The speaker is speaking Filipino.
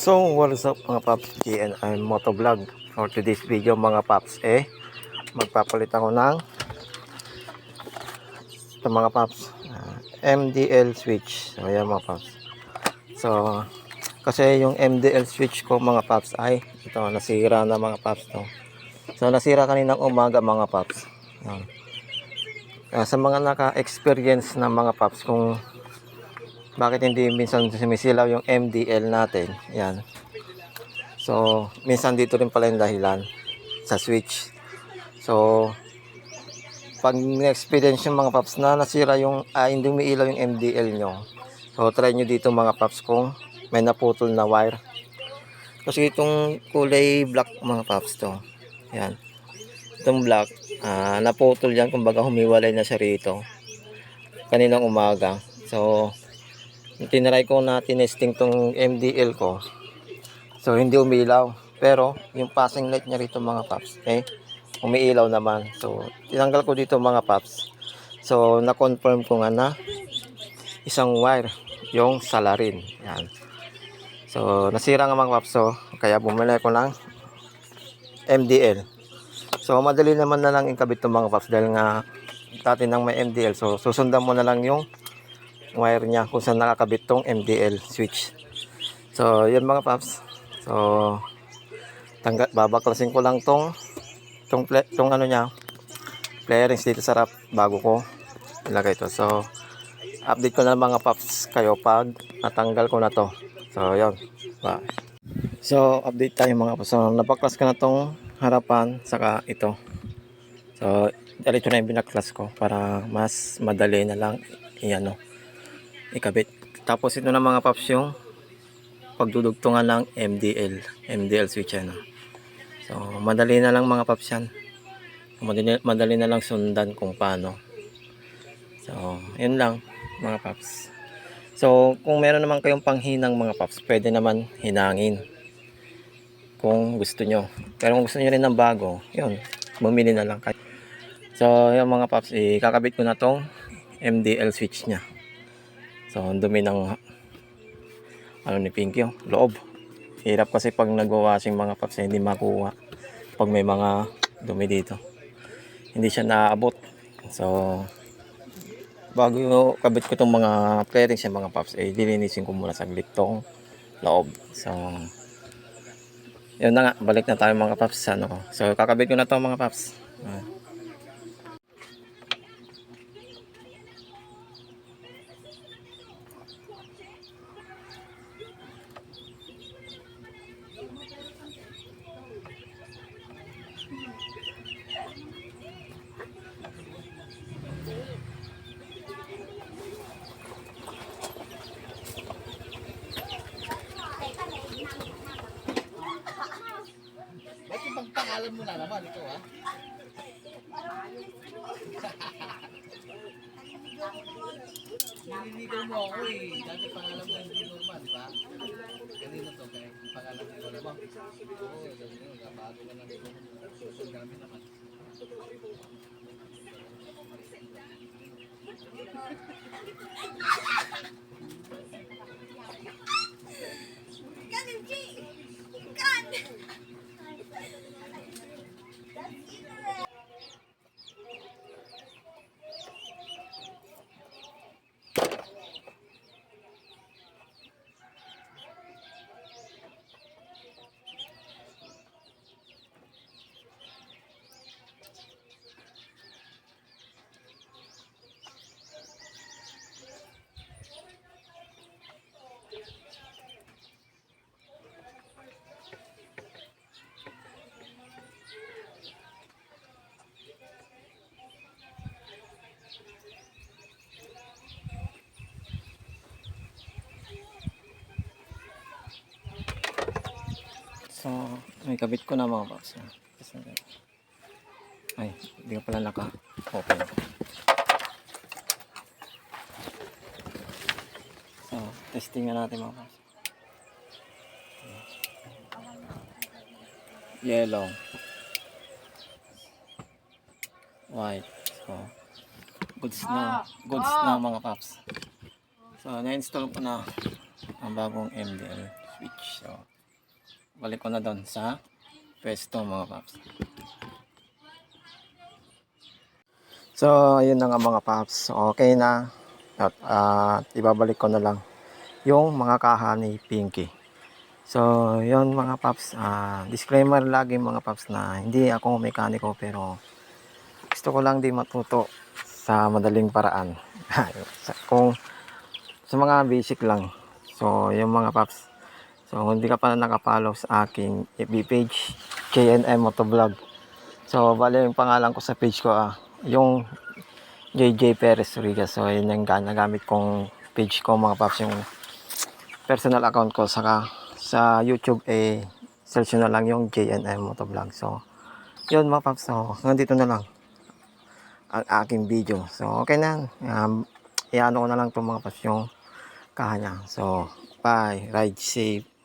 So, what is up mga paps, GNI Motovlog. For today's video mga paps, magpapalit ako ng ito mga paps, MDL switch. So, ayan mga paps. So, kasi yung MDL switch ko mga paps ay ito, nasira na mga paps to. So, nasira kaninang umaga mga paps. Sa mga naka-experience na mga paps kung bakit hindi minsan sumisilaw yung MDL natin, yan. So, minsan dito rin pala yung dahilan sa switch. So, pag na-experience yung mga paps na nasira yung, hindi umiilaw yung MDL nyo. So, try nyo dito mga paps kung may naputol na wire. Kasi itong kulay black mga paps to. Yan. Itong black, naputol yan. Kumbaga humiwalay na siya rito. Kaninang umaga. So, tinry ko na tinesting tong MDL ko. So, hindi umilaw. Pero, yung passing light niya rito mga paps, umiilaw naman. So, tinanggal ko dito mga paps. So, na-confirm ko nga na isang wire, yung salarin. Yan. So, nasira nga mga paps. So, kaya bumili ko ng MDL. So, madali naman na lang ikabit itong mga paps dahil nga dati nang may MDL. So, susundan mo na lang yung wire niya kung saan nakakabit tong MDL switch. So, yun mga paps. So, babaklasin ko lang tong ano niya, clearance dito sa wrap bago ko ilagay ito. So, update ko na mga paps kayo pag natanggal ko na to. So, yun. Bye. So, update tayo mga paps. So, napaklas ko na tong harapan saka ito. So, dito na yung binaklas ko para mas madali na lang ikabit. Tapos ito na mga paps yung pagdudugtungan ng MDL switch ano. So, madali na lang mga paps yan. Madali na lang sundan kung paano. So, yun lang mga paps. So, kung meron naman kayong panghinang mga paps, pwede naman hinangin kung gusto nyo. Pero kung gusto nyo rin ng bago, yun, bumili na lang kayo. So, yun mga paps, kakabit ko na tong MDL switch nya. So, ang dumi ng ni Pinky, loob. Hirap kasi pag nagwa-washing mga paps, hindi makuha pag may mga dumi dito. Hindi siya naaabot. So, bago yung kabit ko itong mga fairings yung mga paps, dilinisin ko muna saglit tong loob. So, yun na nga, balik na tayo mga paps sa ano ko. So, kakabit ko na to mga paps. Bakit bang pangalan mo na naman ito ha? Nililigaw mo ako eh. Dati pangalan mo hindi normal, di ba? Kanina to, kaya pangalan mo na ba? Oo, bago ka lang ito. Susunod kami naman. So, may kabit ko na mga paps. Ay, hindi ka pala naka-open. So, testing na natin mga paps. Yellow, white. So, goods na mga paps. So, na-install ko na ang bagong MDL switch. So, balik ko na doon sa pwesto mga paps. So, ayun na nga mga paps. Okay na. At ibabalik ko na lang yung mga kaha ni Pinky. So, yun mga paps. Disclaimer lagi mga paps na hindi ako mekaniko pero gusto ko lang din matuto sa madaling paraan. Kung sa mga basic lang. So, yung mga paps. So, kung hindi ka pa nakapollow sa aking FB page, KNM Motovlog. So, bali yung pangalan ko sa page ko, yung JJ Perez Riga. So, yun yung nagamit kong page ko mga paps, yung personal account ko. Saka sa YouTube, search nyo na lang yung JNM Motovlog. So, yun mga paps. So, hanggang dito na lang ang aking video. So, okay na. Iano ko na lang itong mga paps yung kanya. So, bye. Ride safe.